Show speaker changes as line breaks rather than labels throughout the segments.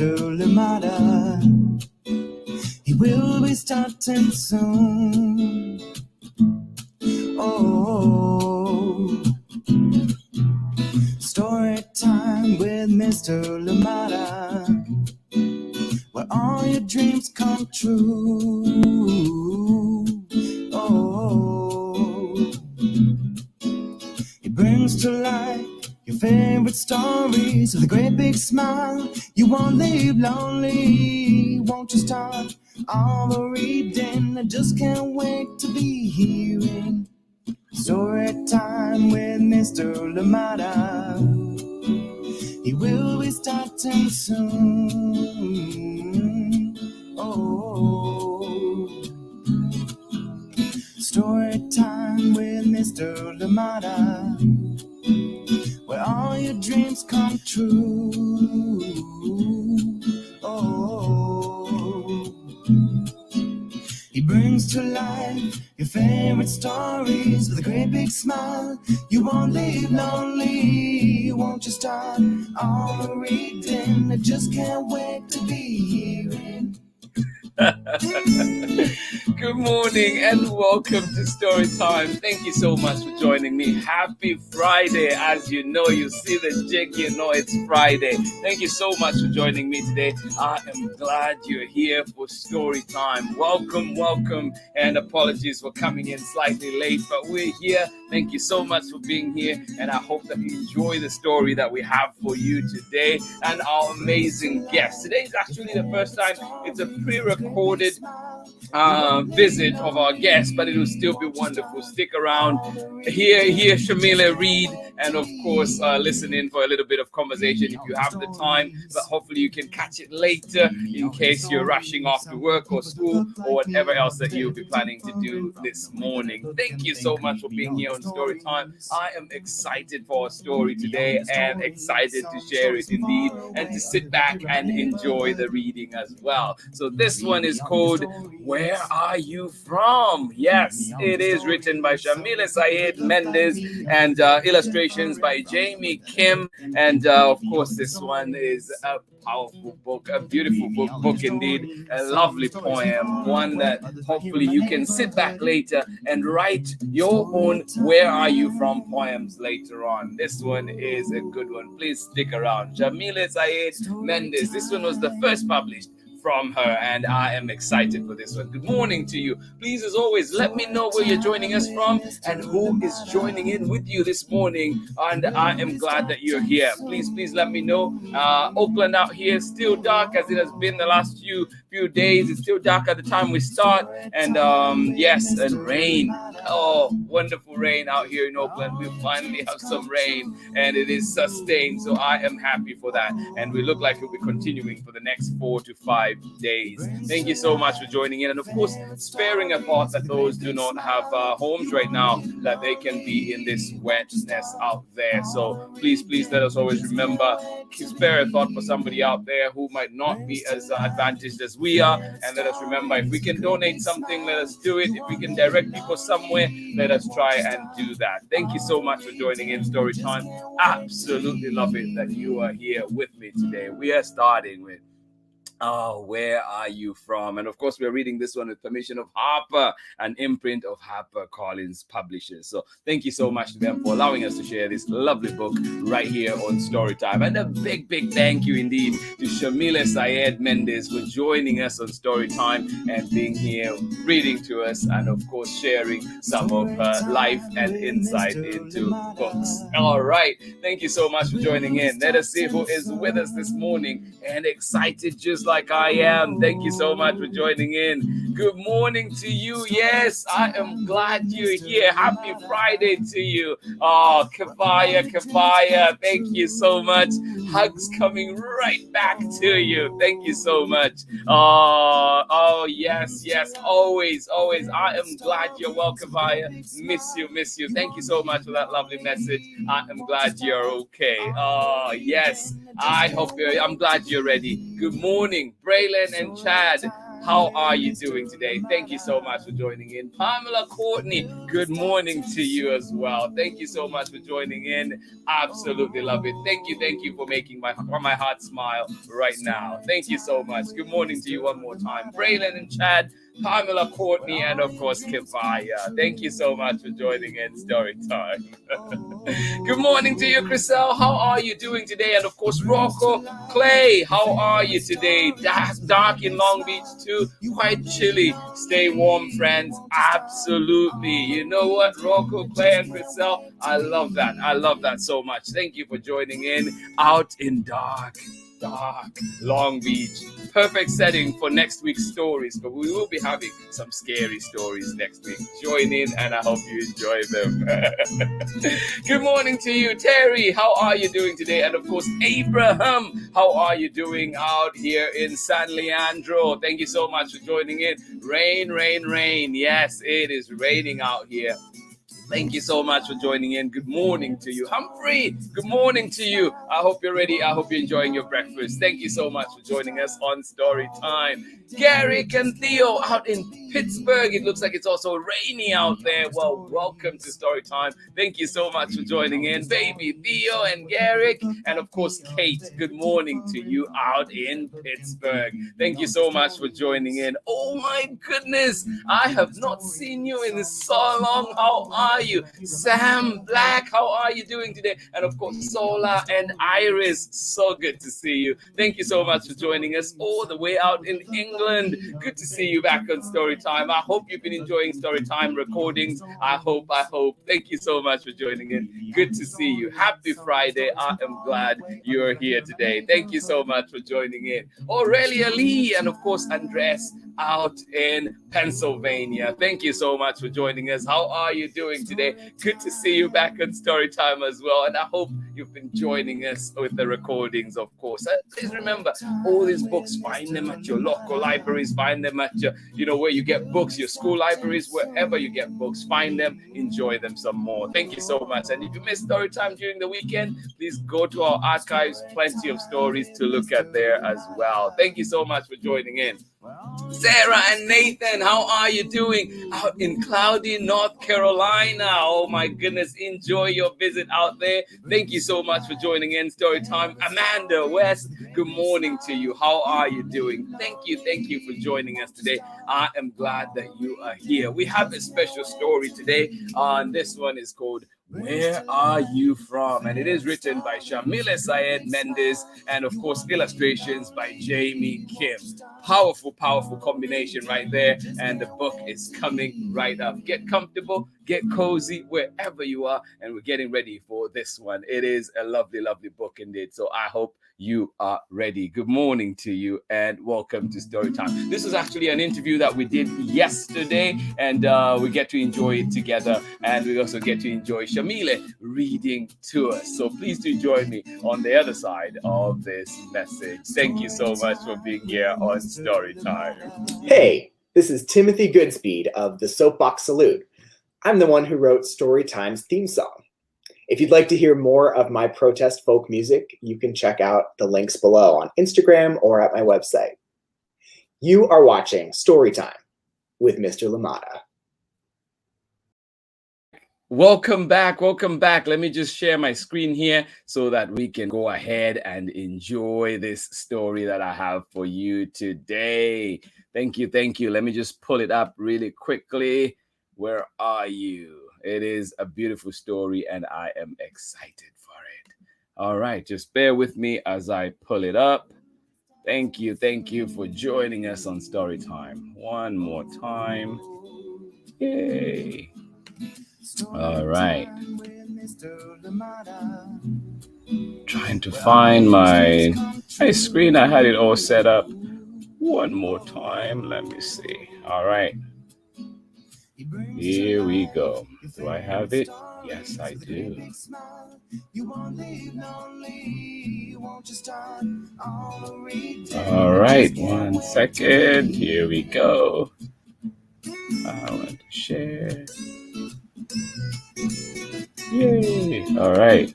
Mr. Lamada. He will be starting soon. Oh, story time with Mr. Lamada, where all your dreams come true. Oh, he brings to life your favorite stories with a great big smile. You won't leave lonely. Won't you start all the reading? I just can't wait to be hearing story time with Mr. Lamada. He will be starting soon. Oh, story time with Mr. Lamada, where all your dreams come true. Oh, he brings to life your favorite stories with a great big smile. You won't leave lonely. Won't you start all the reading? I just can't wait to be hearing.
Good morning and welcome to Story Time. Thank you so much for joining me. Happy Friday. As you know, you see the jig, you know it's Friday. Thank you so much for joining me today. I am glad you're here for Story Time. Welcome, welcome, and apologies for coming in slightly late, but we're here. Thank you so much for being here, and I hope that you enjoy the story that we have for you today and our amazing guests. Today is actually the first time it's a pre-recorded visit of our guest, but it will still be wonderful. Stick around, hear YAMILE read, and of course listen in for a little bit of conversation if you have the time, but hopefully you can catch it later in case you're rushing off to work or school or whatever else that you'll be planning to do this morning. Thank you so much for being here on Story Time. I am excited for our story today and excited to share it indeed, and to sit back and enjoy the reading as well. So this one is called Where Are You From? Yes, it is written by YAMILE, SAIED, MÉNDEZ, and illustrations by JAIME, Kim, and of course this one is a powerful book, a beautiful book indeed, a lovely poem, one that hopefully you can sit back later and write your own Where Are You From poems later on. This one is a good one. Please stick around. YAMILE, SAIED, MÉNDEZ. This one was the first published from her, and I am excited for this one. Good morning to you. Please, as always, let me know where you're joining us from and who is joining in with you this morning, and I am glad that you're here. Please let me know. Oakland out here is still dark, as it has been the last few days. It's still dark at the time we start, and yes, and rain. Oh, wonderful rain out here in Oakland. We finally have some rain, and it is sustained, so I am happy for that, and we look like we'll be continuing for the next 4 to 5 days. Thank you so much for joining in, and of course sparing a thought that those do not have homes right now, that they can be in this wetness out there. So please let us always remember, spare a thought for somebody out there who might not be as advantaged as we are, and let us remember, if we can donate something, let us do it. If we can direct people somewhere, let us try and do that. Thank you so much for joining in Story Time. Absolutely love it that you are here with me today. We are starting with Where Are You From? And of course, we're reading this one with permission of Harper, an imprint of HarperCollins Publishers. So thank you so much to them for allowing us to share this lovely book right here on Storytime. And a big thank you indeed to YAMILE, SAIED, MÉNDEZ for joining us on Storytime and being here, reading to us, and of course, sharing some of life and insight into books. All right. Thank you so much for joining in. Let us see who is with us this morning and excited just like I am. Thank you so much for joining in. Good morning to you. Yes, I am glad you're here. Happy Friday to you. Oh, Kavaya, thank you so much. Hugs coming right back to you. Thank you so much. Oh, yes, always. I am glad you're well, Kavaya. Miss you. Thank you so much for that lovely message. I am glad you're okay. Oh, yes. I'm glad you're ready. Good morning, Braylon and Chad. how are you doing today? Thank you so much for joining in. Pamela Courtney, good morning to you as well. Thank you so much for joining in. Absolutely love it. Thank you for making my heart smile right now. Thank you so much. Good morning to you one more time. Braylon and Chad, Pamela Courtney, and of course Kivaya. Thank you so much for joining in Story Time. Good morning to you, Chriselle. How are you doing today? And of course, Rocco, Clay, how are you today? Dark in Long Beach too. Quite chilly. Stay warm, friends. Absolutely. You know what, Rocco, Clay, and Chriselle, I love that. I love that so much. Thank you for joining in out in dark Long Beach. Perfect setting for next week's stories, but we will be having some scary stories next week. Join in and I hope you enjoy them. Good morning to you, Terry. How are you doing today? And of course, Abraham, how are you doing out here in San Leandro? Thank you so much for joining in. Rain. Yes, it is raining out here. Thank you so much for joining in. Good morning to you. Humphrey, good morning to you. I hope you're ready. I hope you're enjoying your breakfast. Thank you so much for joining us on Story Time. Garrick and Theo out in Pittsburgh. It looks like it's also rainy out there. Well, welcome to Story Time. Thank you so much for joining in. Baby Theo and Garrick. And of course, Kate, good morning to you out in Pittsburgh. Thank you so much for joining in. Oh my goodness. I have not seen you in so long. How are you? Sam Black, how are you doing today? And of course, Sola and Iris, so good to see you. Thank you so much for joining us all the way out in England. Good to see you back on Storytime. I hope you've been enjoying Storytime recordings. I hope. Thank you so much for joining in. Good to see you. Happy Friday. I am glad you're here today. Thank you so much for joining in. Aurelia Lee and of course, Andres out in Pennsylvania. Thank you so much for joining us. How are you doing today? Good to see you back on Storytime as well. And I hope you've been joining us with the recordings, of course. And please remember, all these books, find them at your local libraries, find them at your, where you get books, your school libraries, wherever you get books, find them, enjoy them some more. Thank you so much. And if you missed Storytime during the weekend, please go to our archives, plenty of stories to look at there as well. Thank you so much for joining in. Sarah and Nathan, how are you doing out in cloudy North Carolina? Oh my goodness, enjoy your visit out there. Thank you so much for joining in Storytime. Amanda West, good morning to you. How are you doing? Thank you for joining us today. I am glad that you are here. We have a special story today. This one is called Where Are You From? And it is written by YAMILE, SAIED, MÉNDEZ, and of course illustrations by JAIME Kim. Powerful combination right there. And the book is coming right up. Get comfortable, get cozy wherever you are. And we're getting ready for this one. It is a lovely book indeed. So I hope you are ready. Good morning to you and welcome to Storytime. This was actually an interview that we did yesterday, and we get to enjoy it together, and we also get to enjoy YAMILE reading to us. So please do join me on the other side of this message. Thank you so much for being here on Storytime.
Hey, this is Timothy Goodspeed of the Soapbox Salute. I'm the one who wrote Storytime's theme song. If you'd like to hear more of my protest folk music, you can check out the links below on Instagram or at my website. You are watching Storytime with Mr. LaMotta.
Welcome back. Let me just share my screen here so that we can go ahead and enjoy this story that I have for you today. Thank you. Let me just pull it up really quickly. Where are you? It is a beautiful story and I am excited for it. All right, just bear with me as I pull it up. Thank you for joining us on Storytime. One more time. Yay. All right. Trying to find my screen. I had it all set up. One more time. Let me see. All right. Here we go. Do I have it? Yes, I do. All right, 1 second. Here we go. I want to share. Yay. All right.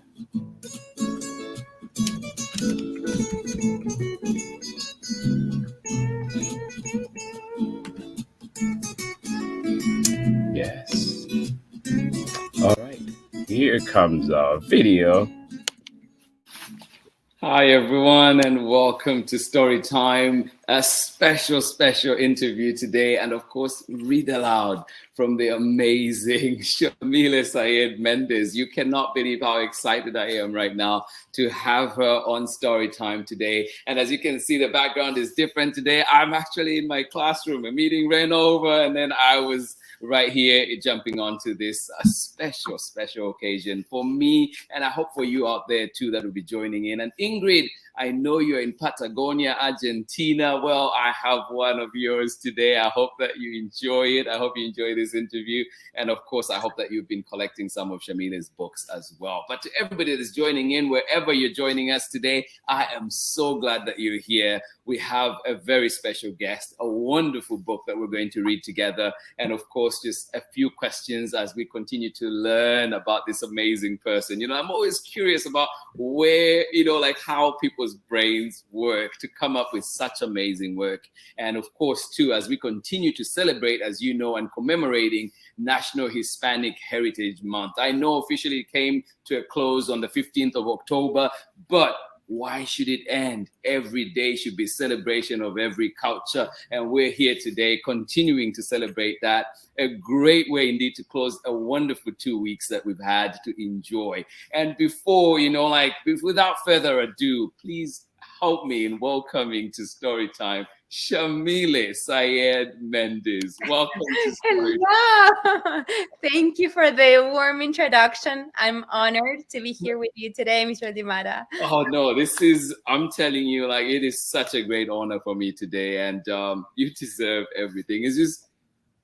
here comes our video. Hi everyone, and welcome to Story Time. A special interview today, and of course, read aloud from the amazing YAMILE SAIED MÉNDEZ. You cannot believe how excited I am right now to have her on Story Time today. And as you can see, the background is different today. I'm actually in my classroom. A meeting ran over, and then I was right here jumping onto this special occasion for me, and I hope for you out there too that will be joining in. And Ingrid, I know you're in Patagonia, Argentina. Well, I have one of yours today. I hope that you enjoy it. I hope you enjoy this interview. And of course, I hope that you've been collecting some of YAMILE's books as well. But to everybody that's joining in, wherever you're joining us today, I am so glad that you're here. We have a very special guest, a wonderful book that we're going to read together. And of course, just a few questions as we continue to learn about this amazing person. You know, I'm always curious about where, you know, like how people's brains work to come up with such amazing work. And of course, too, as we continue to celebrate, as you know, and commemorating National Hispanic Heritage Month. I know officially it came to a close on the 15th of October, but why should it end? Every day should be celebration of every culture. And we're here today continuing to celebrate that. A great way indeed to close a wonderful 2 weeks that we've had to enjoy. And before, you know, like without further ado, please help me in welcoming to Storytime YAMILE SAIED MÉNDEZ. Welcome to Story.
Hello. Thank you for the warm introduction. I'm honored to be here with you today, Mr. Dimara.
Oh no, this is, I'm telling you, like, it is such a great honor for me today, and you deserve everything.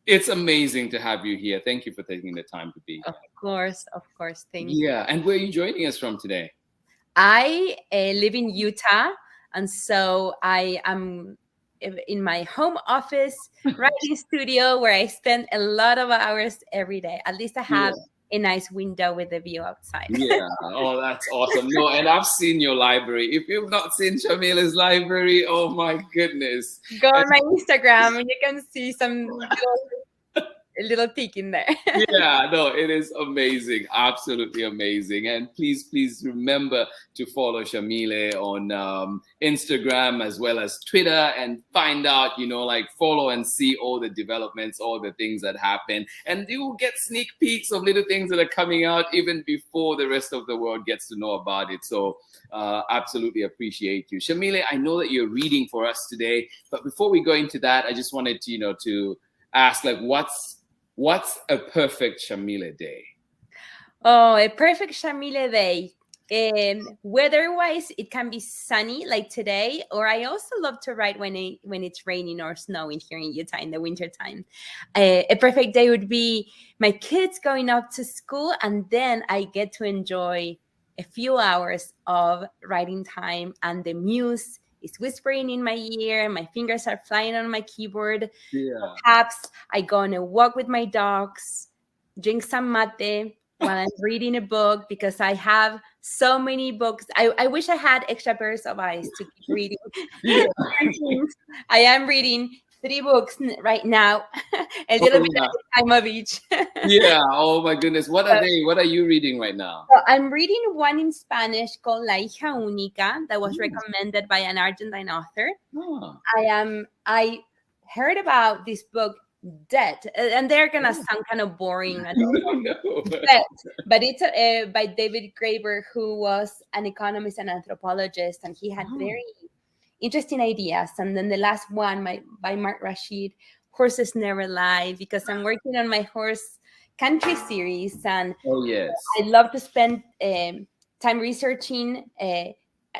It's amazing to have you here. Thank you for taking the time to be here.
Of course. Thank you.
Yeah, and where are you joining us from today?
I live in Utah, and so I am in my home office writing studio where I spend a lot of hours every day. At least I have a nice window with a view outside.
Yeah, oh, that's awesome. No, and I've seen your library. If you've not seen YAMILE's library, oh my goodness.
Go on my Instagram and you can see some little peek in there.
Yeah, no, it is amazing, absolutely amazing. And please remember to follow YAMILE on Instagram as well as Twitter, and find out, you know, like, follow and see all the developments, all the things that happen, and you will get sneak peeks of little things that are coming out even before the rest of the world gets to know about it. So absolutely appreciate you. YAMILE, I know that you're reading for us today, but before we go into that, I just wanted to, you know, to ask, like, what's a perfect YAMILE day?
Oh, a perfect YAMILE day. Weather-wise, it can be sunny like today, or I also love to write when it's raining or snowing here in Utah in the wintertime. A perfect day would be my kids going up to school, and then I get to enjoy a few hours of writing time, and the muse is whispering in my ear, my fingers are flying on my keyboard.
Yeah.
Perhaps I go on a walk with my dogs, drink some mate while I'm reading a book, because I have so many books. I wish I had extra pairs of eyes to keep reading.
Yeah.
I am reading 3 books right now, a little bit at the time of each.
Yeah, oh my goodness. What are they? What are you reading right now?
So I'm reading one in Spanish called La Hija Única that was recommended by an Argentine author.
Oh.
I heard about this book, Debt, and they're gonna sound kind of boring. I don't know. But it's by David Graeber, who was an economist and anthropologist, and he had very interesting ideas. And then the last one by Mark Rashid, Horses Never Lie, because I'm working on my horse country series, and I love to spend time researching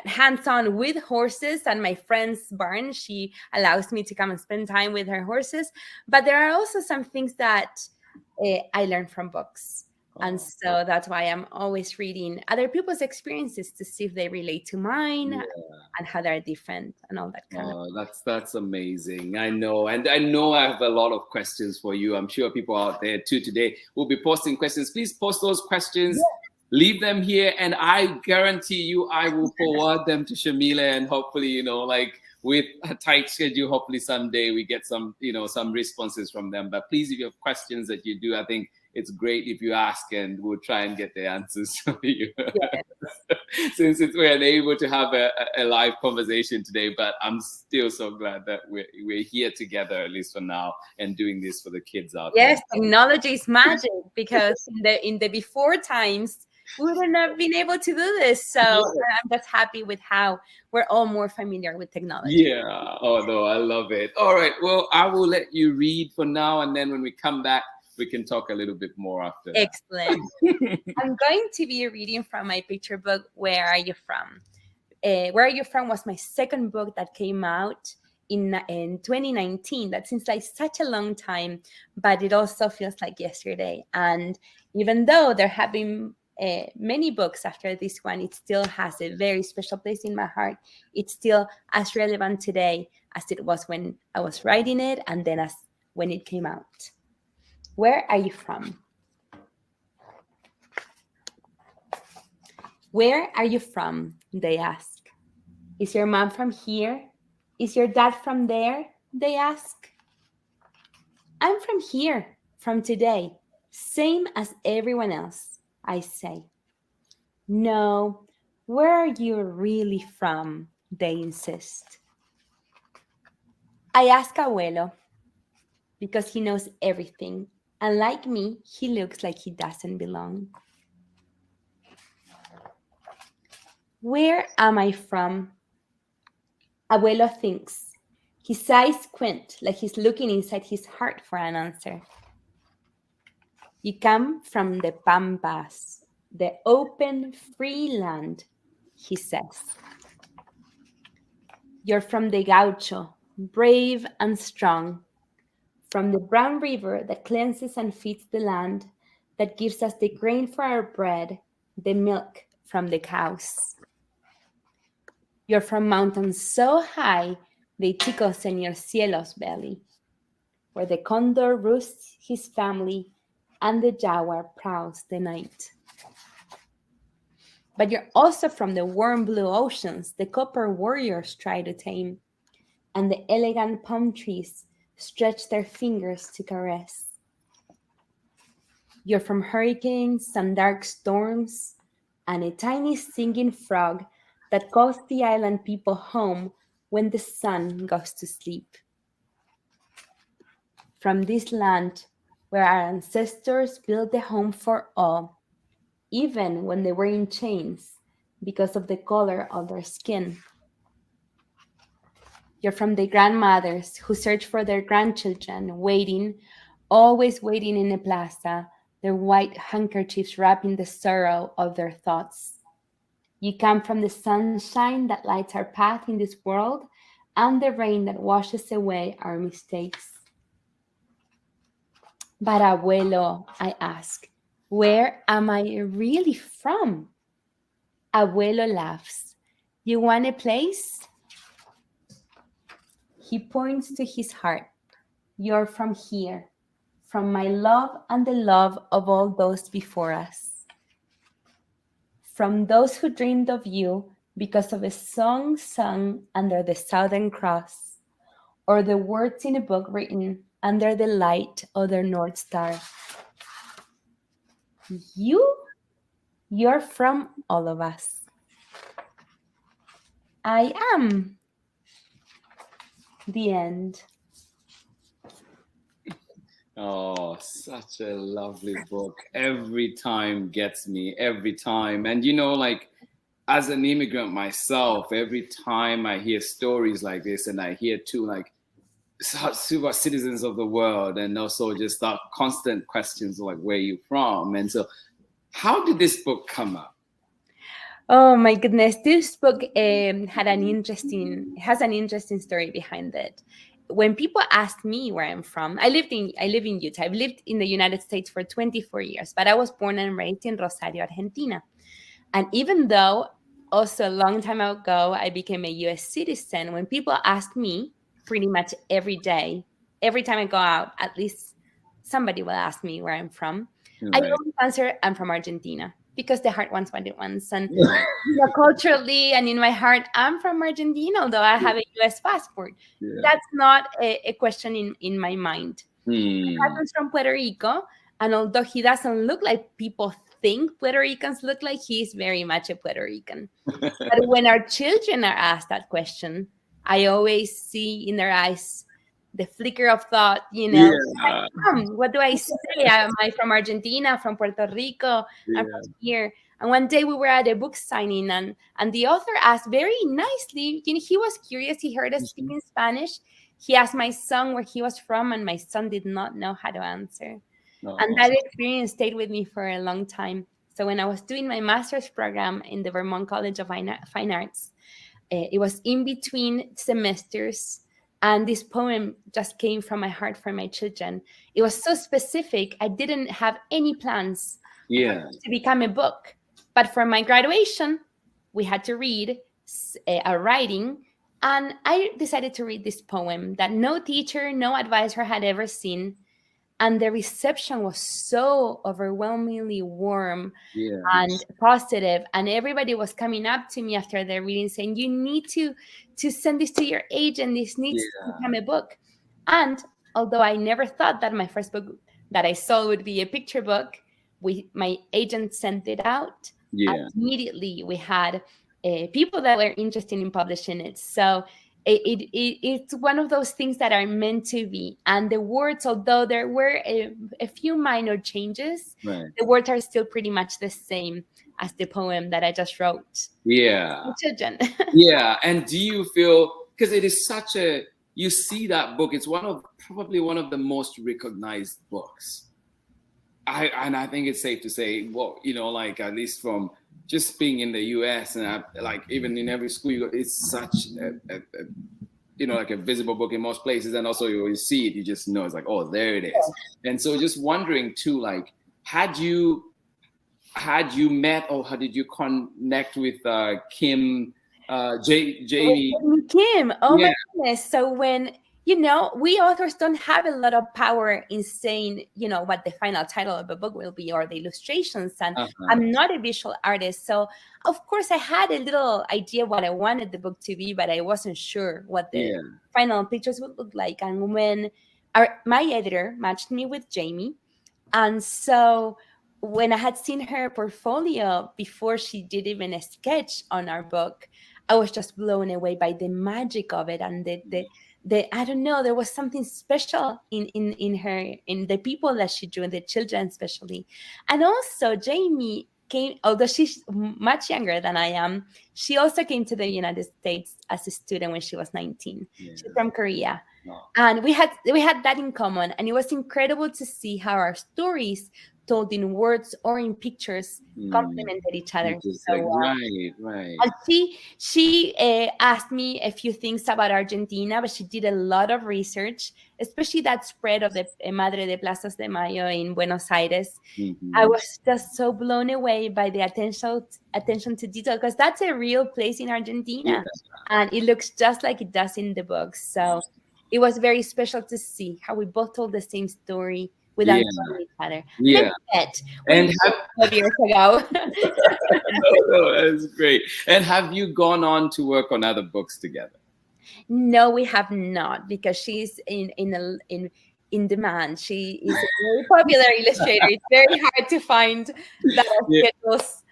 hands-on with horses. And my friend's barn, she allows me to come and spend time with her horses. But there are also some things that I learned from books. And so that's why I'm always reading other people's experiences to see if they relate to mine and how they're different and all that kind of.
That's amazing. I know. And I know I have a lot of questions for you. I'm sure people out there too today will be posting questions. Please post those questions. Leave them here, and I guarantee you I will forward them to YAMILE, and hopefully, you know, like, with a tight schedule, hopefully someday we get some, you know, some responses from them. But please, if you have questions that you do, I think it's great if you ask, and we'll try and get the answers for you.
Yes.
Since we're unable to have a live conversation today, but I'm still so glad that we're here together, at least for now, and doing this for the kids out there.
Yes, technology is magic, because in the before times, we wouldn't have been able to do this. So I'm just happy with how we're all more familiar with technology.
Yeah. Oh, no, I love it. All right. Well, I will let you read for now, and then when we come back, we can talk a little bit more after that.
Excellent. I'm going to be reading from my picture book, Where Are You From? Where Are You From was my second book that came out in 2019. That seems like such a long time, but it also feels like yesterday. And even though there have been many books after this one, it still has a very special place in my heart. It's still as relevant today as it was when I was writing it, and then as when it came out. Where are you from? Where are you from? They ask. Is your mom from here? Is your dad from there? They ask. I'm from here, from today, same as everyone else, I say. No, where are you really from? They insist. I ask Abuelo, because he knows everything, and like me, he looks like he doesn't belong. Where am I from? Abuelo thinks. His eyes squint like he's looking inside his heart for an answer. You come from the Pampas, the open, free land, he says. You're from the Gaucho, brave and strong, from the brown river that cleanses and feeds the land, that gives us the grain for our bread, the milk from the cows. You're from mountains so high they tickle Señor Cielo's belly, where the condor roosts his family and the jaguar prowls the night. But you're also from the warm blue oceans the copper warriors try to tame, and the elegant palm trees stretch their fingers to caress. You're from hurricanes and dark storms, and a tiny singing frog that calls the island people home when the sun goes to sleep. From this land where our ancestors built a home for all, even when they were in chains because of the color of their skin. You're from the grandmothers who search for their grandchildren, waiting, always waiting in a plaza, their white handkerchiefs wrapping the sorrow of their thoughts. You come from the sunshine that lights our path in this world and the rain that washes away our mistakes. But Abuelo, I ask, where am I really from? Abuelo laughs. You want a place? He points to his heart. You're from here, from my love and the love of all those before us. From those who dreamed of you because of a song sung under the Southern Cross, or the words in a book written under the light of their North Star. You're from all of us. I am. The end.
Oh, such a lovely book. Every time gets me, every time. And you know, like, as an immigrant myself, every time I hear stories like this, and I hear too, like, super citizens of the world, and also just that constant questions like, where you from? And so, how did this book come up?
Oh my goodness, this book has an interesting story behind it. When people ask me where I'm from, I live in Utah. I've lived in the United States for 24 years, but I was born and raised in Rosario, Argentina. And even though also a long time ago I became a US citizen, when people ask me pretty much every day, every time I go out, at least somebody will ask me where I'm from. Right. I always answer I'm from Argentina, because the heart wants what it wants. And culturally and in my heart, I'm from Argentina, although I have a US passport. Yeah. That's not a question in my mind. My husband's from Puerto Rico, And although he doesn't look like people think Puerto Ricans look like, he's very much a Puerto Rican. But when our children are asked that question, I always see in their eyes the flicker of thought,
Yeah.
like, what do I say? Am I from Argentina, from Puerto Rico? I'm from here. And one day we were at a book signing, and the author asked very nicely, he was curious, he heard us speak in Spanish. He asked my son where he was from, and my son did not know how to answer. And that experience stayed with me for a long time. So when I was doing my master's program in the Vermont College of Fine Arts, it was in between semesters, and this poem just came from my heart for my children. It was so specific. I didn't have any plans to become a book. But for my graduation, we had to read a writing, and I decided to read this poem that no teacher, no advisor had ever seen. And the reception was so overwhelmingly warm and positive. And everybody was coming up to me after their reading saying, you need to send this to your agent. This needs to become a book. And although I never thought that my first book that I saw would be a picture book, my agent sent it out. And immediately we had people that were interested in publishing it. So it's one of those things that are meant to be. And the words, although there were a few minor changes, the words are still pretty much the same as the poem that I just wrote. Children.
And do you feel, because it is such a, you see that book, it's probably one of the most recognized books. I think it's safe to say, well, like at least from just being in the US and like even in every school, it's such a like a visible book in most places. And also you see it, you just know it's like, oh, there it is. And so just wondering too, like, had you met or how did you connect with Kim, Jamie?
Kim, my goodness. So when, we authors don't have a lot of power in saying, what the final title of a book will be or the illustrations. And I'm not a visual artist. So, of course, I had a little idea what I wanted the book to be, but I wasn't sure what the final pictures would look like. And when my editor matched me with Jamie, and so when I had seen her portfolio before she did even a sketch on our book, I was just blown away by the magic of it and the I don't know, there was something special in her, in the people that she drew, and the children especially. And also Jamie came, although she's much younger than I am, she also came to the United States as a student when she was 19. She's from Korea. And we had that in common, and it was incredible to see how our stories told in words or in pictures complemented each other so well.
Right.
And she asked me a few things about Argentina, but she did a lot of research, especially that spread of the Madre de Plazas de Mayo in Buenos Aires. I was just so blown away by the attention to detail, because that's a real place in Argentina, and it looks just like it does in the book. So it was very special to see how we both told the same story without knowing each other. And 12 years ago.
No, that's great. And have you gone on to work on other books together?
No, we have not, because she's in demand. She is a very popular illustrator. It's very hard to find that schedules.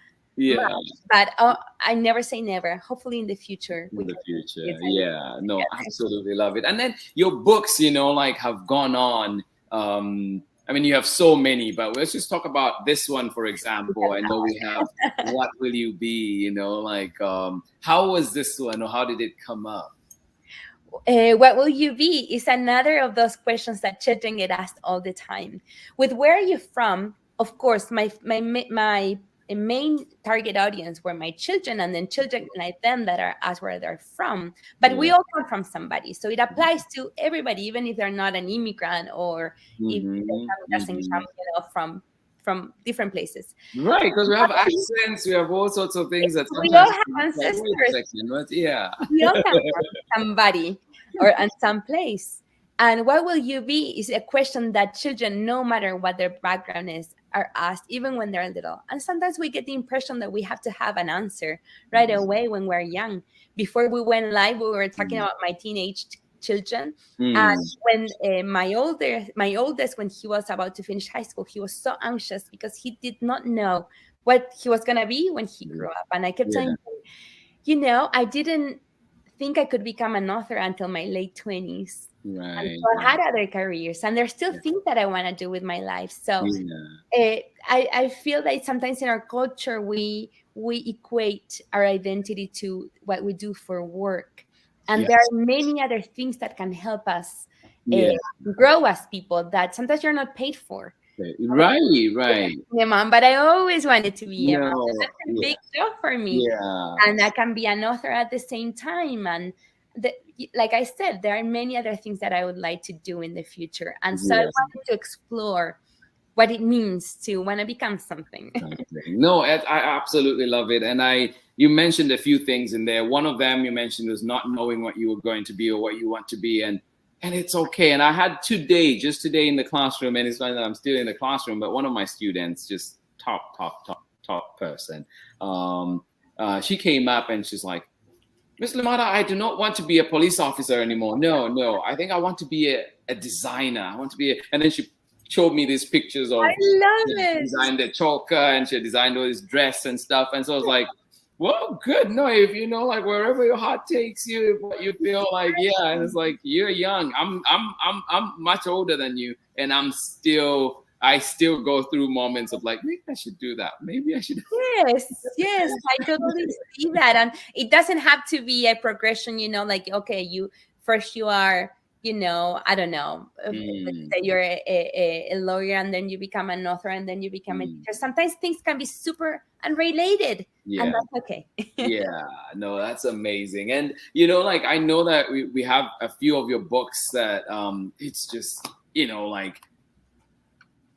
But I never say never. Hopefully in the future.
No, absolutely love it. And then your books, like have gone on. I mean, you have so many, but let's just talk about this one, for example. I know we have What Will You Be? How was this one, or how did it come up?
What will you be is another of those questions that children get asked all the time. With where are you from? Of course, my main target audience were my children, and then children like them that are asked where they're from. But we all come from somebody, so it applies to everybody, even if they're not an immigrant or if their family doesn't come, from different places.
Right, because we have accents, we have all sorts of things that
we all have ancestors.
We
all come from somebody and some place. And what will you be is a question that children, no matter what their background is, are asked even when they're little. And sometimes we get the impression that we have to have an answer right away when we're young. Before we went live, we were talking about my teenage children. And when my oldest, when he was about to finish high school, he was so anxious because he did not know what he was gonna be when he grew up. And I kept telling him, you know, I didn't think I could become an author until my late 20s.
Right.
And so I had other careers, and there's still things that I want to do with my life. So I feel that sometimes in our culture we equate our identity to what we do for work, and there are many other things that can help us grow as people that sometimes you're not paid for.
Right.
Yeah, mom, but I always wanted to be a mom.
No,
That's a big job for me, and I can be an author at the same time. And like I said, there are many other things that I would like to do in the future, and so I wanted to explore what it means to want to become something.
No, I absolutely love it. And you mentioned a few things in there. One of them you mentioned was not knowing what you were going to be or what you want to be, and it's okay. And I had just today in the classroom, and it's funny that I'm still in the classroom, but one of my students, just top person, she came up and she's like, Miss Lamada, I do not want to be a police officer anymore. No, I think I want to be a designer. I want to be and then she showed me these pictures of
I love it.
Designed the choker, and she designed all this dress and stuff. And so I was like, well, good. No, if you know, like wherever your heart takes you, what you feel like, and it's like you're young. I'm much older than you, and I still go through moments of like, maybe I should do that. Maybe I should.
Yes, I totally see that. And it doesn't have to be a progression, you know, like, okay, you are, you know, I don't know, let's say you're a lawyer, and then you become an author, and then you become a teacher. Sometimes things can be super unrelated, and that's okay.
No, that's amazing. And, you know, like, I know that we have a few of your books that it's just, you know, like,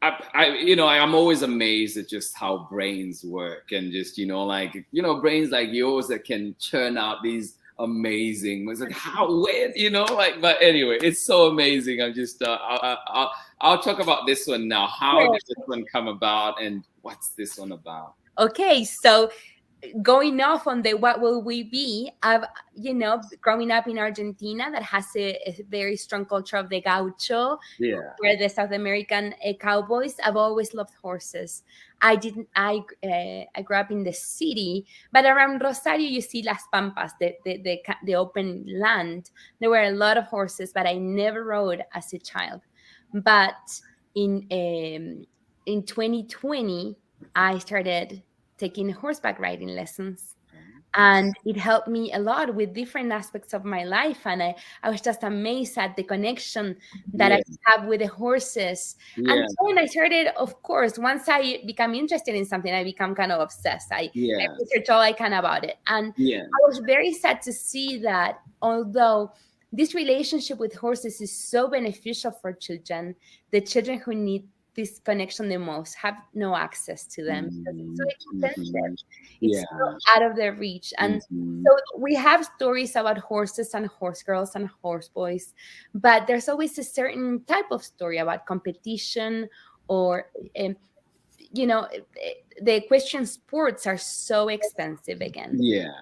I'm always amazed at just how brains work, and just, you know, like, you know, brains like yours that can churn out these amazing. It's like, where, you know, like, but anyway, it's so amazing. I'm just, I'll talk about this one now. How did this one come about, and what's this one about?
Okay, so going off on the what will we be, I've, you know, growing up in Argentina that has a very strong culture of the gaucho, where the South American cowboys. I've always loved horses. I grew up in the city, but around Rosario you see Las Pampas, the open land. There were a lot of horses, but I never rode as a child. But in 2020, I started taking horseback riding lessons, and it helped me a lot with different aspects of my life. And I was just amazed at the connection that I have with the horses. And then I started, of course, once I become interested in something, I become kind of obsessed. I research all I can about it. And I was very sad to see that although this relationship with horses is so beneficial for children, the children who need this connection the most have no access to them. It's so expensive. It's so out of their reach. And so we have stories about horses and horse girls and horse boys, but there's always a certain type of story about competition, or you know, the equestrian sports are so expensive again.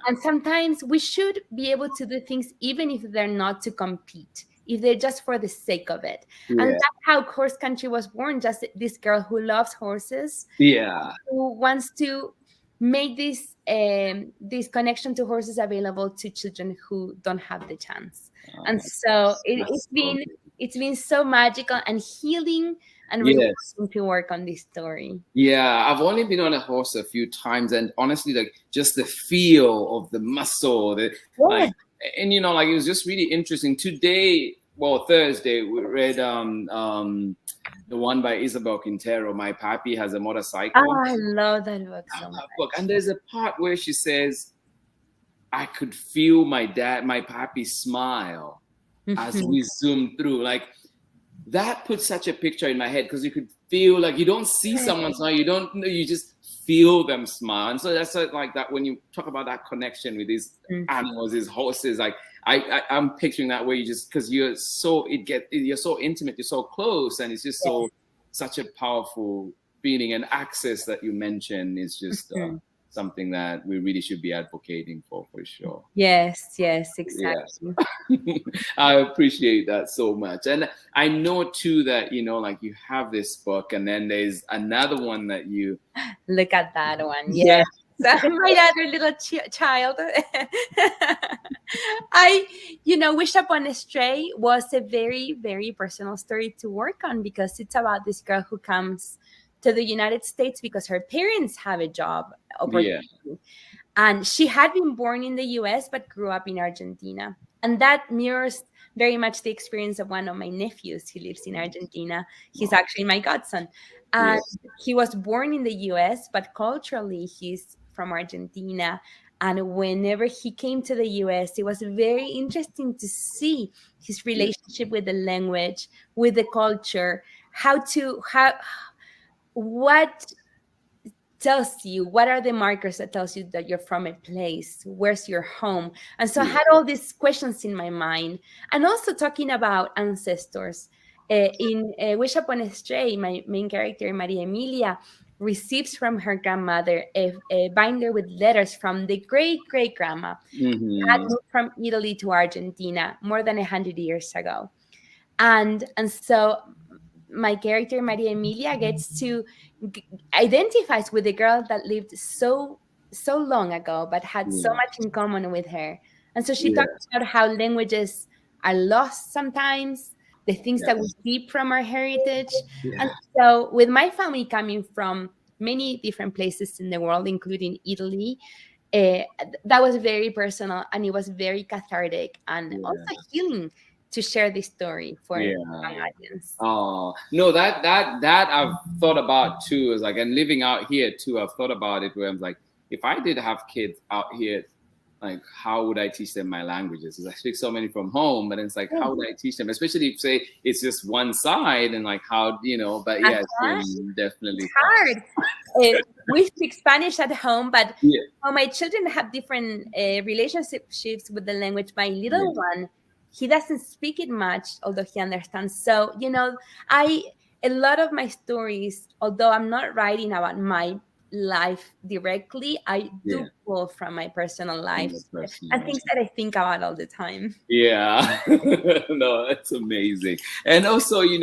And sometimes we should be able to do things even if they're not to compete, if they're just for the sake of it. And that's how Horse Country was born, just this girl who loves horses, who wants to make this connection to horses available to children who don't have the chance. And so it's been so magical and healing and really to work on this story.
I've only been on a horse a few times, and honestly, like, just the feel of the muscle, like, and, you know, like, it was just really interesting. Today, well, Thursday, we read the one by Isabel Quintero, My Papi Has a Motorcycle.
Oh, I love that book so much.
And there's a part where she says, I could feel my papi smile as we zoom through. Like, that put such a picture in my head, because you could feel, like, you don't see someone smile, you don't know, you just feel them smile. And so that's like that, when you talk about that connection with these animals, these horses, like, I'm picturing that, where you just, because you're so intimate, you're so close, and it's just such a powerful feeling. And access that you mentioned is just something that we really should be advocating for sure.
Yes, exactly.
Yes. I appreciate that so much. And I know too that, like you have this book, and then there's another one that you
look at that one. Yeah. My other little child. Wish Upon a Stray was a very, very personal story to work on, because it's about this girl who comes to the United States because her parents have a job opportunity. Yeah. And she had been born in the US, but grew up in Argentina. And that mirrors very much the experience of one of my nephews who lives in Argentina. He's actually my godson. And he was born in the US, but culturally he's from Argentina. And whenever he came to the US, it was very interesting to see his relationship with the language, with the culture, what tells you, what are the markers that tells you that you're from a place, where's your home. And so I had all these questions in my mind. And also talking about ancestors. In Wish Upon a Stray, my main character, Maria Emilia, receives from her grandmother a binder with letters from the great-great-grandma who had moved from Italy to Argentina more than 100 years ago. And so my character, Maria Emilia, gets to identifies with the girl that lived so long ago, but had so much in common with her. And so she talks about how languages are lost sometimes, the things that we keep from our heritage. And so with my family coming from many different places in the world, including Italy, that was very personal, and it was very cathartic and also healing to share this story for the audience.
Oh no, that I've thought about too. Is like, and living out here too, I've thought about it where I'm like, if I did have kids out here, like how would I teach them my languages? Because I speak so many from home, but it's like, how would I teach them? Especially if say it's just one side, and like how, but it's definitely
hard. We speak Spanish at home, but my children have different relationships with the language. My little one, he doesn't speak it much, although he understands. So, a lot of my stories, although I'm not writing about my life directly, I do pull from my personal life and things that I think about all the time.
Yeah. No, that's amazing. And also, and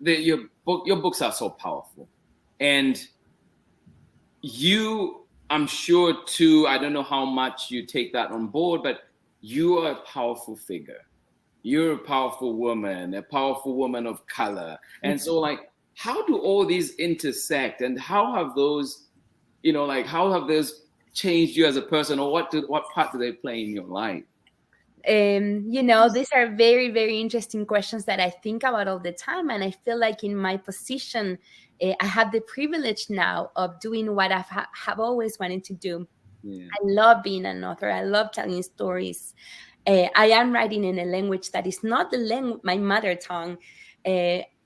your books are so powerful. And I'm sure too, I don't know how much you take that on board, but you are a powerful figure. You're a powerful woman of color. And so like, how do all these intersect, and how have those, changed you as a person, or what part do they play in your life?
These are very, very interesting questions that I think about all the time. And I feel like in my position, I have the privilege now of doing what I have always wanted to do. I love being an author. I love telling stories. I am writing in a language that is not my mother tongue,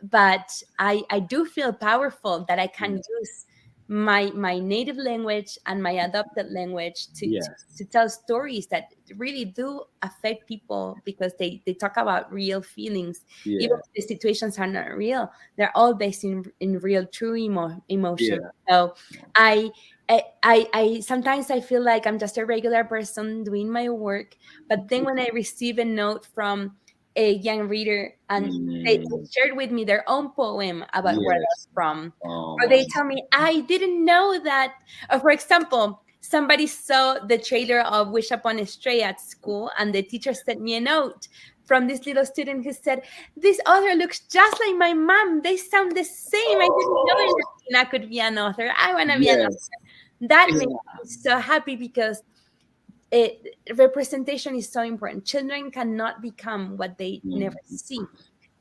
but I do feel powerful that I can use my native language and my adopted language to tell stories that really do affect people, because they talk about real feelings. Even if the situations are not real, they're all based in real, true emotion. So I sometimes I feel like I'm just a regular person doing my work, but then when I receive a note from a young reader and they shared with me their own poem about where they're from, or they tell me, I didn't know that. Or for example, somebody saw the trailer of Wish Upon a Stray at school, and the teacher sent me a note from this little student who said, this author looks just like my mom. They sound the same. I didn't know I could be an author. I want to be an author. That makes me so happy, because representation is so important. Children cannot become what they never see.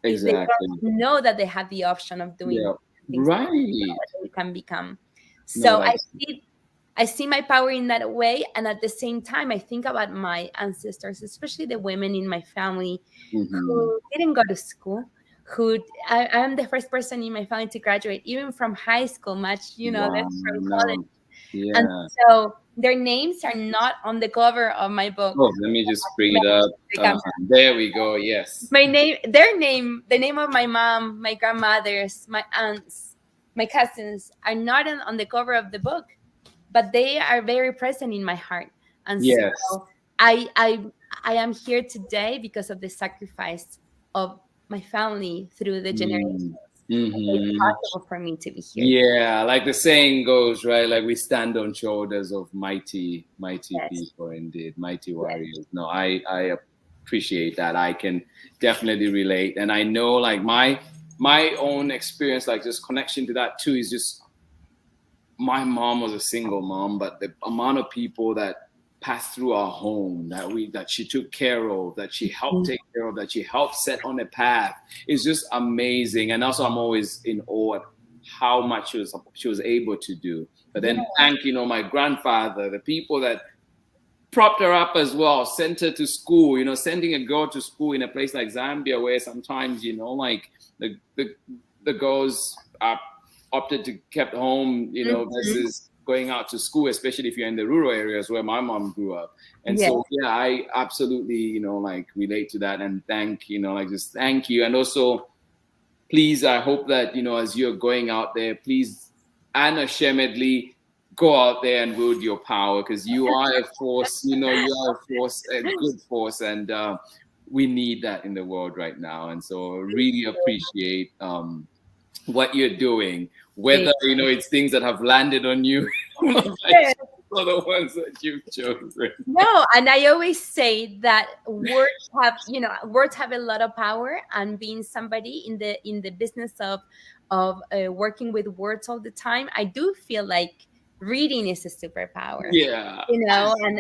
Exactly. If they don't know that they have the option of doing things that they can become. So I see my power in that way. And at the same time, I think about my ancestors, especially the women in my family who didn't go to school, I am the first person in my family to graduate, even from high school, much, from college. And so their names are not on the cover of my book.
Oh, let me just bring it up. There we go. Yes.
The name of my mom, my grandmothers, my aunts, my cousins are not on the cover of the book, but they are very present in my heart. And
Yes.
so I am here today because of the sacrifice of my family through the generations. It's possible for me to be here.
Yeah, like the saying goes, right? Like we stand on shoulders of mighty people, indeed, mighty warriors. No, I appreciate that. I can definitely relate, and I know, like my own experience, like just connection to that too, is just my mom was a single mom, but the amount of people that passed through our home that she took care of, that she helped take care of, that she helped set on a path is just amazing. And also I'm always in awe at how much she was able to do. But then thank my grandfather, the people that propped her up as well, sent her to school, sending a girl to school in a place like Zambia where sometimes, like the girls are opted to kept home, versus going out to school, especially if you're in the rural areas where my mom grew up. And so, I absolutely, like relate to that and just thank you. And also, please, I hope that, as you're going out there, please unashamedly go out there and wield your power, because you are a force, you are a force, a good force. And we need that in the world right now. And so really appreciate what you're doing, whether it's things that have landed on you or the ones that you've chosen.
No, and I always say that words have a lot of power, and being somebody in the business of working with words all the time, I do feel like reading is a superpower.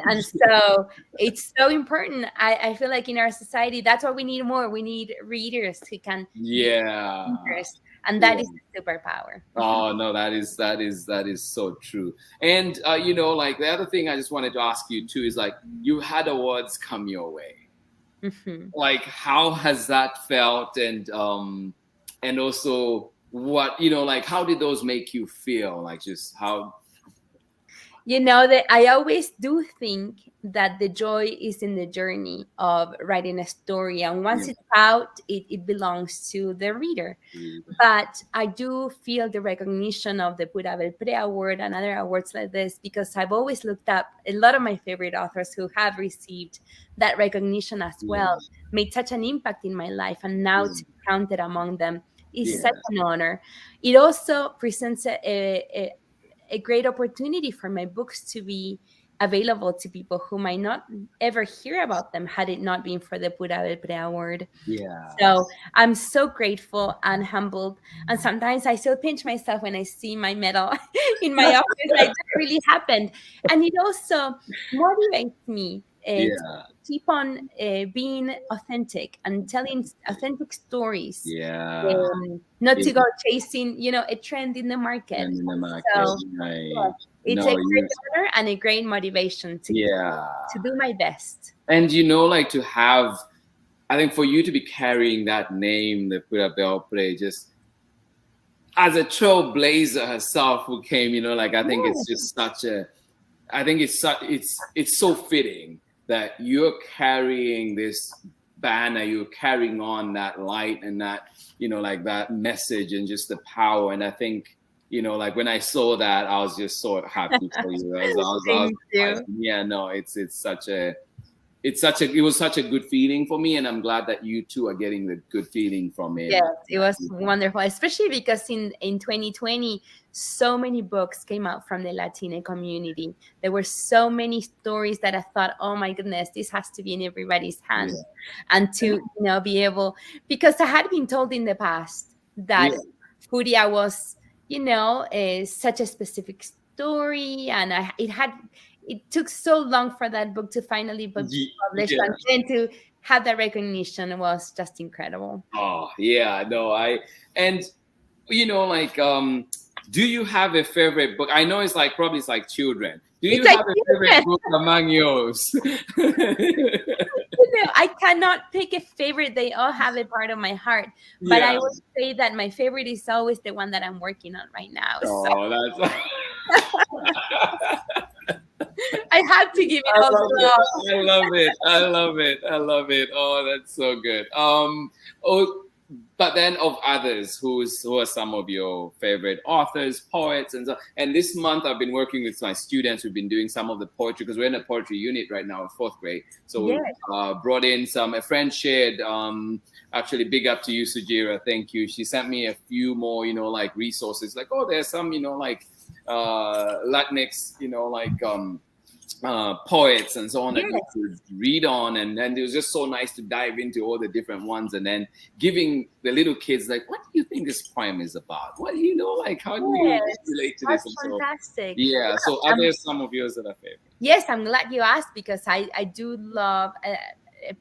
And so it's so important. I feel like in our society, that's what we need more. We need readers who can and that is a superpower.
Oh no, that is so true. And like the other thing I just wanted to ask you too is, like, you had awards come your way. Like, how has that felt? And also what, like, how did those make you feel? Like, just how
that I always do think that the joy is in the journey of writing a story, and once it's out, it belongs to the reader. But I do feel the recognition of the Pura Belpré Award and other awards like this, because I've always looked up a lot of my favorite authors who have received that recognition as well, made such an impact in my life, and now to be counted among them is such an honor. It also presents a great opportunity for my books to be available to people who might not ever hear about them had it not been for the Pura Belpré Award. So I'm so grateful and humbled. And sometimes I still pinch myself when I see my medal in my office. Like, that really happened. And it also motivates me to keep on being authentic and telling authentic stories. Not to go chasing, a trend in the market. So it's a great honor and a great motivation to do my best.
And like, to have, I think for you to be carrying that name, the Pura Belpré, just as a trailblazer herself who came, like, I think it's just such a, I think it's so fitting that you're carrying this banner, you're carrying on that light and that, like that message and just the power. And I think, like, when I saw that, I was just so happy for you. It was such a good feeling for me, and I'm glad that you too are getting the good feeling from it.
Yes, it was wonderful, especially because in 2020, so many books came out from the Latino community. There were so many stories that I thought, oh my goodness, this has to be in everybody's hands. And to be able, because I had been told in the past that Furia was such a specific story, and it took so long for that book to finally be published, and then to have that recognition was just incredible.
Oh yeah, no, do you have a favorite book? I know it's like probably it's like children. Do you have a favorite book among yours?
I cannot pick a favorite. They all have a part of my heart. But I would say that my favorite is always the one that I'm working on right now.
That's
I have to give it all the love.
I love it. Oh, that's so good. but then of others, who are some of your favorite authors, poets, and so. And this month I've been working with my students. We've been doing some of the poetry because we're in a poetry unit right now in 4th grade. So we brought in a friend shared. Actually, big up to you, Sujira. Thank you. She sent me a few more, like resources. Like, there's some, Latinx, poets and so on that you could read on, and then it was just so nice to dive into all the different ones, and then giving the little kids like, what do you think this poem is about? What do you know? Like, how do you relate to this?
That's fantastic.
So are there some of yours that are favorite?
Yes, I'm glad you asked, because I do love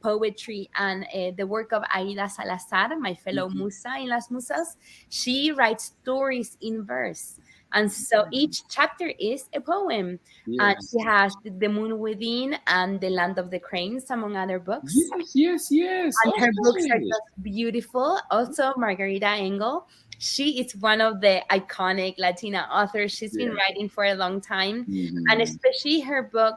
poetry and the work of Aida Salazar, my fellow musa in Las Musas. She writes stories in verse. And so each chapter is a poem. And she has The Moon Within and The Land of the Cranes, among other books.
Yes.
And her books are just beautiful. Also, Margarita Engel. She is one of the iconic Latina authors. She's been writing for a long time. And especially her book,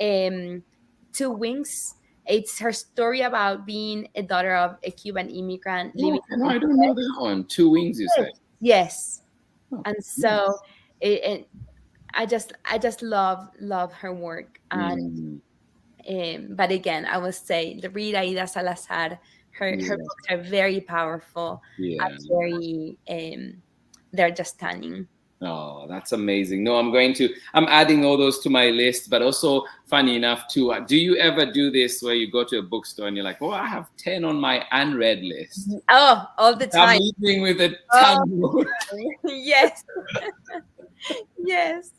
Two Wings. It's her story about being a daughter of a Cuban immigrant.
I don't know that one. Two Wings, you said?
Yes. And so I just love her work. And but again, I would say the read Aida Salazar. Her books are very powerful. And very they're just stunning.
Oh, that's amazing. No, I'm adding all those to my list, but also funny enough too, do you ever do this where you go to a bookstore and you're like, I have 10 on my unread list?
Oh, all the time.
I'm meeting with a ton more.
Yes. Yes.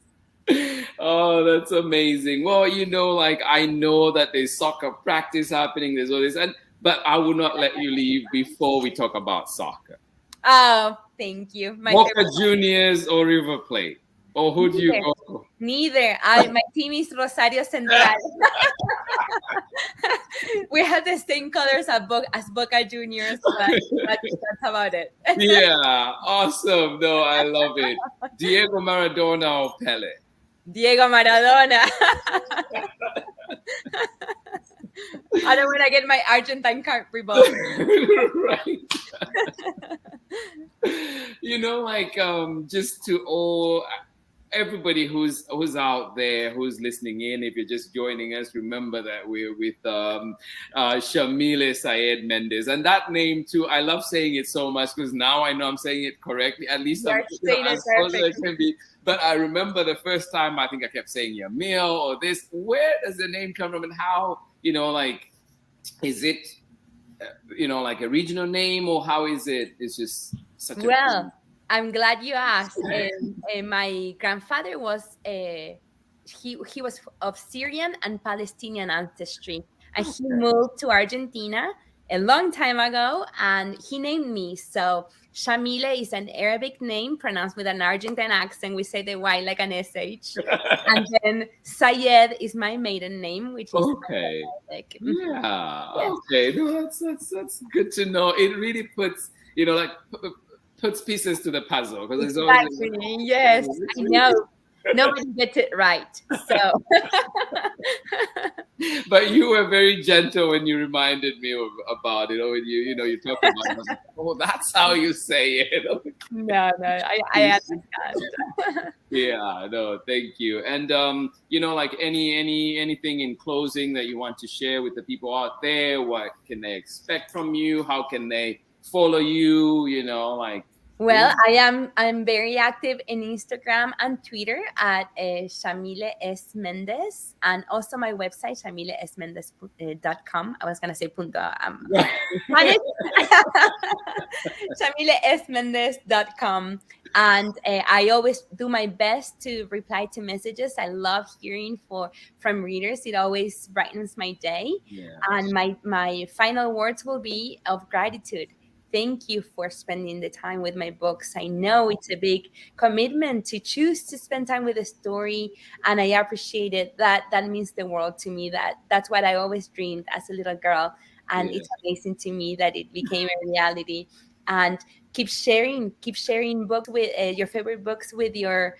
Oh, that's amazing. Well, I know that there's soccer practice happening, there's all this, but I will not let you leave before we talk about soccer.
Oh, thank you.
Boca Juniors or River Plate? Or who do you go?
Neither. My team is Rosario Central. We have the same colors as Boca Juniors, but that's about it.
Yeah, awesome. No, I love it. Diego Maradona or Pele?
Diego Maradona. I don't want to get my Argentine card revoked.
Right. Just to all everybody who's out there, who's listening in, if you're just joining us, remember that we're with YAMILE SAIED MÉNDEZ. And that name too, I love saying it so much because now I know I'm saying it correctly. At least I'm as close as I can be. But I remember the first time I think I kept saying YAMILE or this. Where does the name come from, and how, is it, like a regional name, or how is it? It's just such a...
Well, I'm glad you asked. My grandfather was he was of Syrian and Palestinian ancestry, and he moved to Argentina a long time ago, and he named me. So Shamile is an Arabic name pronounced with an Argentine accent. We say the Y like an SH. And then Sayed is my maiden name, which is Arabic.
Yeah. Okay. No, that's good to know. It really puts, puts pieces to the puzzle, because it's
exactly. Yes, I know. Nobody gets it right. So,
but you were very gentle when you reminded me about it. When you talk about it, I was like, that's how you say it.
No, I understand.
Yeah, no, thank you. And anything in closing that you want to share with the people out there? What can they expect from you? How can they follow you?
Well, I'm very active in Instagram and Twitter at Yamile S. Mendez, and also my website, YAMILESmendez.com. I was going to say punto. YAMILESmendez.com. And I always do my best to reply to messages. I love hearing from readers. It always brightens my day. Yeah. And my final words will be of gratitude. Thank you for spending the time with my books. I know it's a big commitment to choose to spend time with a story, and I appreciate it. That means the world to me. That's what I always dreamed as a little girl, and it's amazing to me that it became a reality. and keep sharing books with your favorite books with your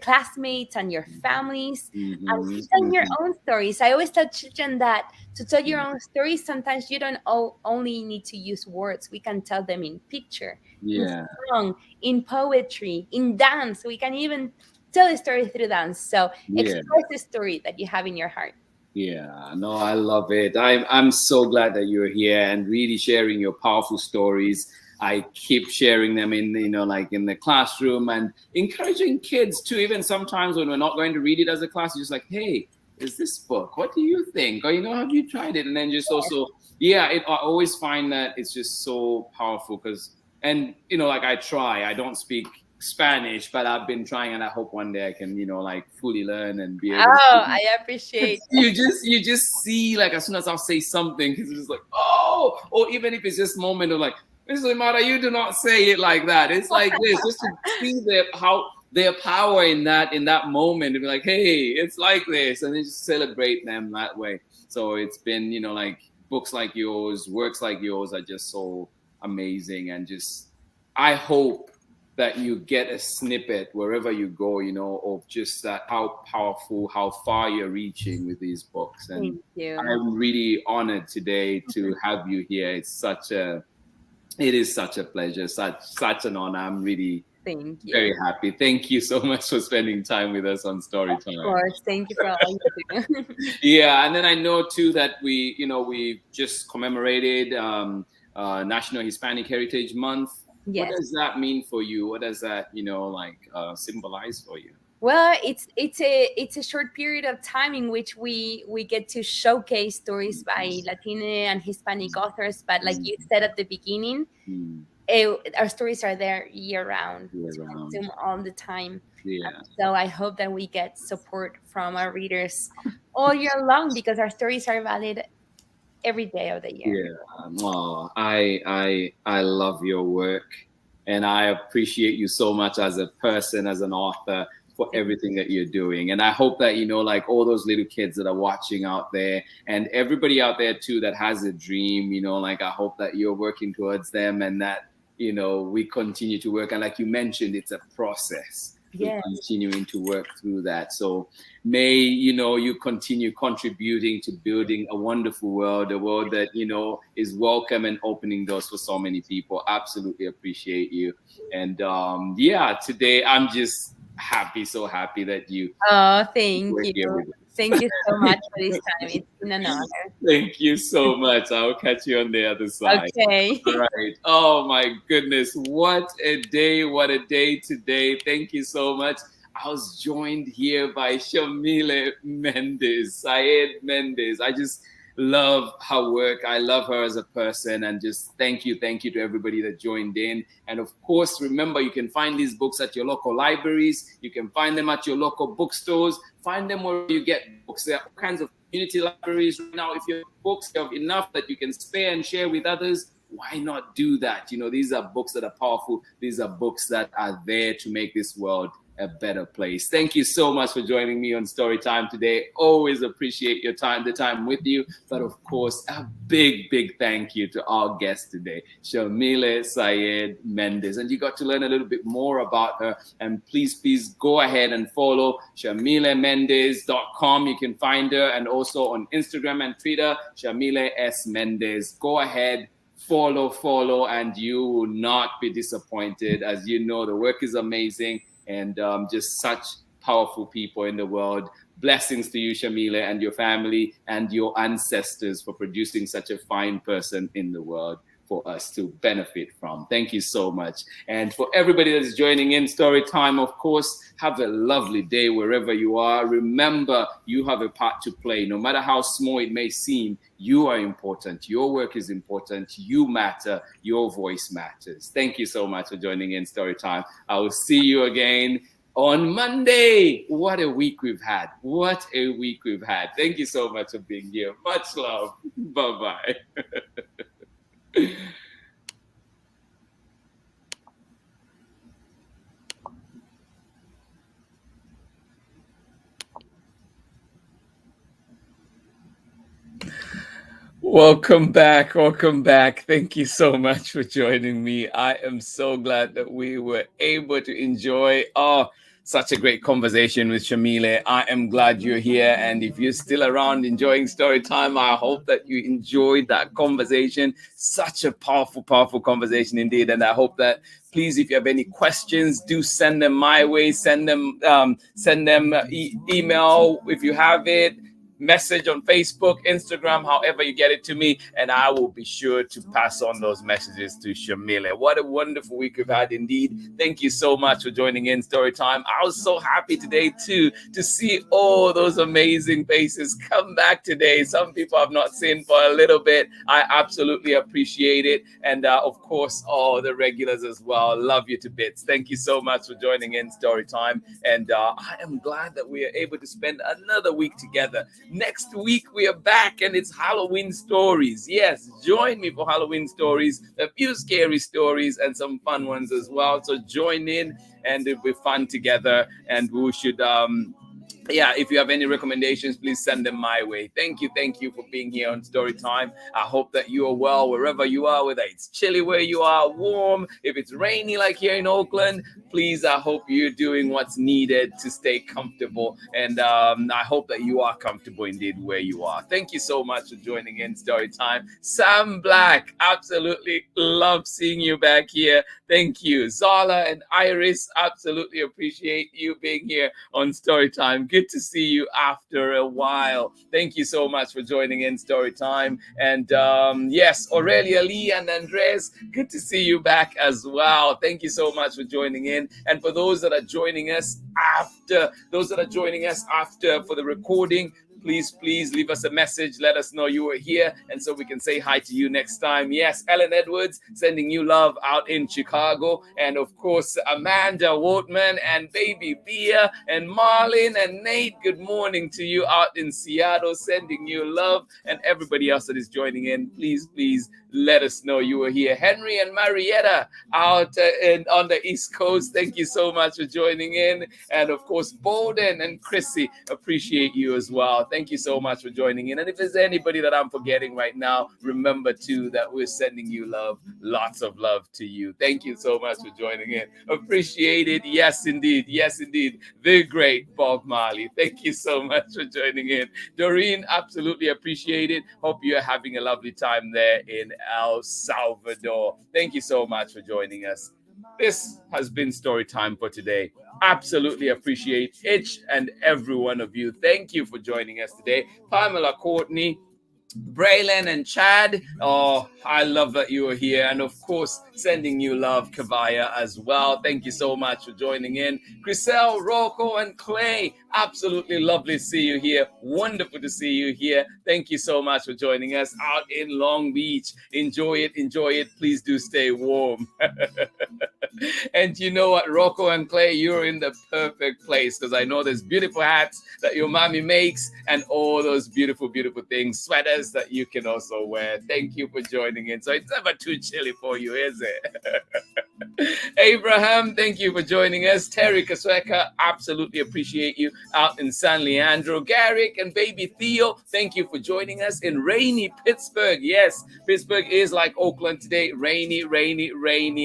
classmates and your families, and keep telling your own stories. I always tell children that to tell your own stories, sometimes you don't only need to use words. We can tell them in picture, in song, in poetry, in dance. We can even tell a story through dance. So express the story that you have in your heart.
Yeah, no, I love it. I'm so glad that you're here and really sharing your powerful stories. I keep sharing them in, like in the classroom, and encouraging kids to, even sometimes when we're not going to read it as a class, just like, hey, is this book? What do you think? Or, have you tried it? And then just also, I always find that it's just so powerful because, and, like I don't speak Spanish, but I've been trying, and I hope one day I can, like fully learn and be able to.
I appreciate
you just see, like, as soon as I'll say something, it's just like, oh, or even if it's just a moment of like, Mr. Mara, you do not say it like that. It's like this, just to see their power in that moment, and be like, hey, it's like this, and then just celebrate them that way. So it's been, like books like yours, works like yours are just so amazing, and just I hope that you get a snippet wherever you go, of just that, how powerful, how far you're reaching with these books. And
Thank you.
I'm really honored today to have you here. It is such a pleasure, such an honor. I'm really very happy. Thank you so much for spending time with us on Storytime.
Of course, thank you for all you do.
Yeah, and then I know too that we just commemorated National Hispanic Heritage Month. Yes. What does that mean for you? What does that, symbolize for you?
Well, it's a short period of time in which we get to showcase stories by Latino and Hispanic authors. But like you said at the beginning, our stories are there year round, consume all the time. Yeah. So I hope that we get support from our readers all year long, because our stories are valid every day of the year.
Yeah, I love your work, and I appreciate you so much as a person, as an author, for everything that you're doing. And I hope that, like all those little kids that are watching out there, and everybody out there too that has a dream, like I hope that you're working towards them, and that, we continue to work. And like you mentioned, it's a process. Yes. We're continuing to work through that. So may, you continue contributing to building a wonderful world, a world that, is welcome and opening doors for so many people. Absolutely appreciate you. And today I'm just so happy that you.
Oh, thank you. Thank you so much for this time. It's been an honor.
Thank you so much. I'll catch you on the other side.
Okay.
All right. Oh my goodness. What a day. What a day today. Thank you so much. I was joined here by YAMILE Mendez, SAIED Mendez. I just love her work. I love her as a person, and just thank you to everybody that joined in. And of course, remember, you can find these books at your local libraries. You can find them at your local bookstores. Find them where you get books. There are all kinds of community libraries right now. If you have books, you have enough that you can spare and share with others, why not do that? These are books that are powerful. These are books that are there to make this world a better place. Thank you so much for joining me on Storytime today. Always appreciate your time, the time with you. But of course, a big thank you to our guest today, YAMILE SAIED Mendez. And you got to learn a little bit more about her. And please go ahead and follow YAMILEMendez.com. You can find her, and also on Instagram and Twitter, YAMILE S. Mendez. Go ahead, follow, and you will not be disappointed. As you know, the work is amazing. And just such powerful people in the world. Blessings to you, YAMILE, and your family and your ancestors for producing such a fine person in the world for us to benefit from. Thank you so much. And for everybody that's joining in Storytime, of course, have a lovely day wherever you are. Remember, you have a part to play. No matter how small it may seem, you are important. Your work is important. You matter. Your voice matters. Thank you so much for joining in Storytime. I will see you again on Monday. What a week we've had. What a week we've had. Thank you so much for being here. Much love. Bye-bye. Wow. Welcome back. Welcome back. Thank you so much for joining me. I am so glad that we were able to enjoy such a great conversation with Shamile. I am glad you're here. And if you're still around enjoying story time, I hope that you enjoyed that conversation. Such a powerful, powerful conversation indeed. And I hope that, please, if you have any questions, do send them my way. Send them email if you have it. Message on Facebook, Instagram, however you get it to me, and I will be sure to pass on those messages to Shamile. What a wonderful week we've had indeed. Thank you so much for joining in Storytime. I was so happy today too to see all those amazing faces come back today. Some people I've not seen for a little bit. I absolutely appreciate it. And of course, all the regulars as well. Love you to bits. Thank you so much for joining in Storytime. And I am glad that we are able to spend another week together. Next week, we are back and it's Halloween stories. Yes, join me for Halloween stories, a few scary stories and some fun ones as well. So join in and it'll be fun together. And we should, if you have any recommendations, please send them my way. Thank you for being here on Storytime. I hope that you are well wherever you are, whether it's chilly where you are, warm, if it's rainy like here in Oakland. Please, I hope you're doing what's needed to stay comfortable. And I hope that you are comfortable indeed where you are. Thank you so much for joining in Storytime. Sam Black, absolutely love seeing you back here. Thank you. Zala and Iris, absolutely appreciate you being here on Storytime. Good to see you after a while. Thank you so much for joining in Storytime. And yes, Aurelia Lee and Andres, good to see you back as well. Thank you so much for joining in. And for those that are joining us after, for the recording, please leave us a message. Let us know you were here, and so we can say hi to you next time. Yes, Ellen Edwards, sending you love out in Chicago. And of course, Amanda Wortman and Baby Bia and Marlon and Nate, good morning to you out in Seattle, sending you love. And everybody else that is joining in, please let us know you were here. Henry and Marietta out on the East Coast, thank you so much for joining in. And of course, Bolden and Chrissy, appreciate you as well. Thank you so much for joining in. And if there's anybody that I'm forgetting right now, remember too that we're sending you love, lots of love to you. Thank you so much for joining in. Appreciate it. Yes, indeed. The great Bob Marley. Thank you so much for joining in. Doreen, absolutely appreciate it. Hope you're having a lovely time there in El Salvador. Thank you so much for joining us. This has been story time for today. Absolutely appreciate each and every one of you. Thank you for joining us today. Pamela Courtney, Braylon and Chad, oh, I love that you are here. And of course, sending you love, Kavaya, as well. Thank you so much for joining in. Chriselle, Rocco, and Clay, absolutely lovely to see you here. Wonderful to see you here. Thank you so much for joining us out in Long Beach. Enjoy it. Please do stay warm. And you know what, Rocco and Clay, you're in the perfect place, because I know there's beautiful hats that your mommy makes and all those beautiful things, sweaters that you can also wear. Thank you for joining in. So it's never too chilly for you, is it? Abraham, thank you for joining us. Terry Kasweka, absolutely appreciate you out in San Leandro. Garrick and baby Theo, thank you for joining us in rainy Pittsburgh. Yes, Pittsburgh is like Oakland today. Rainy.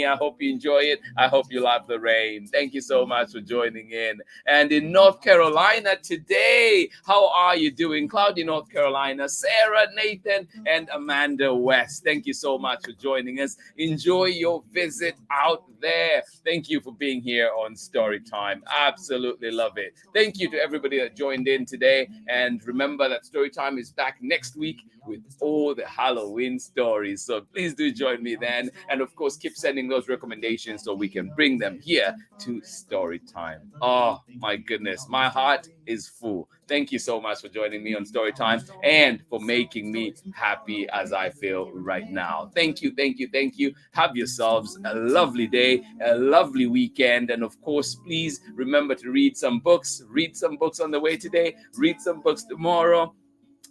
I hope you enjoy it. I hope you love the rain. Thank you so much for joining in. And in North Carolina today, how are you doing? Cloudy, North Carolina. Sarah, Nathan, and Amanda West, thank you so much for joining us. Enjoy your visit out there. Thank you for being here on Storytime. Absolutely love it. Thank you to everybody that joined in today. And remember that Storytime is back next week with all the Halloween stories. So please do join me then. And of course, keep sending those recommendations so we can bring them here to Storytime. Oh my goodness, my heart is full. Thank you so much for joining me on Storytime and for making me happy as I feel right now. Thank you. Have yourselves a lovely day, a lovely weekend. And of course, please remember to read some books. Read some books on the way today. Read some books tomorrow.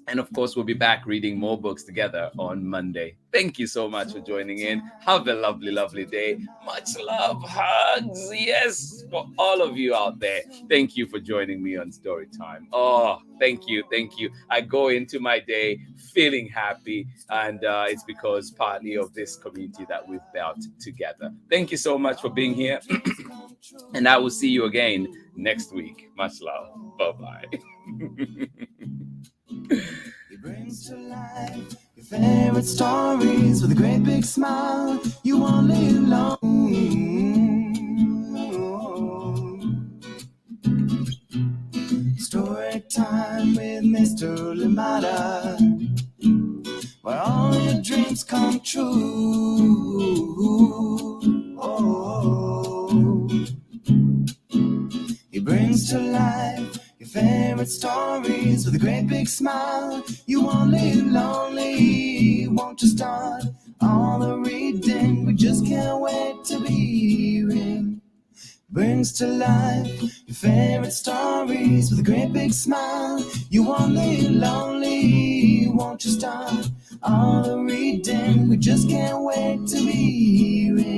And of course, we'll be back reading more books together on Monday. Thank you so much for joining in. Have a lovely, lovely day. Much love, hugs, yes, for all of you out there. Thank you for joining me on Story Time. Oh, thank you, thank you. I go into my day feeling happy, and it's because partly of this community that we've built together. Thank you so much for being here, and I will see you again next week. Much love. Bye-bye.
He brings to life your favorite stories with a great big smile. You won't live long. Story time with Mr. Lamada, where all your dreams come true. Oh, he brings to life your favorite stories with a great big smile. You won't live lonely, won't you start all the reading? We just can't wait to be hearing. Brings to life your favorite stories with a great big smile. You won't live lonely, won't you start all the reading? We just can't wait to be hearing.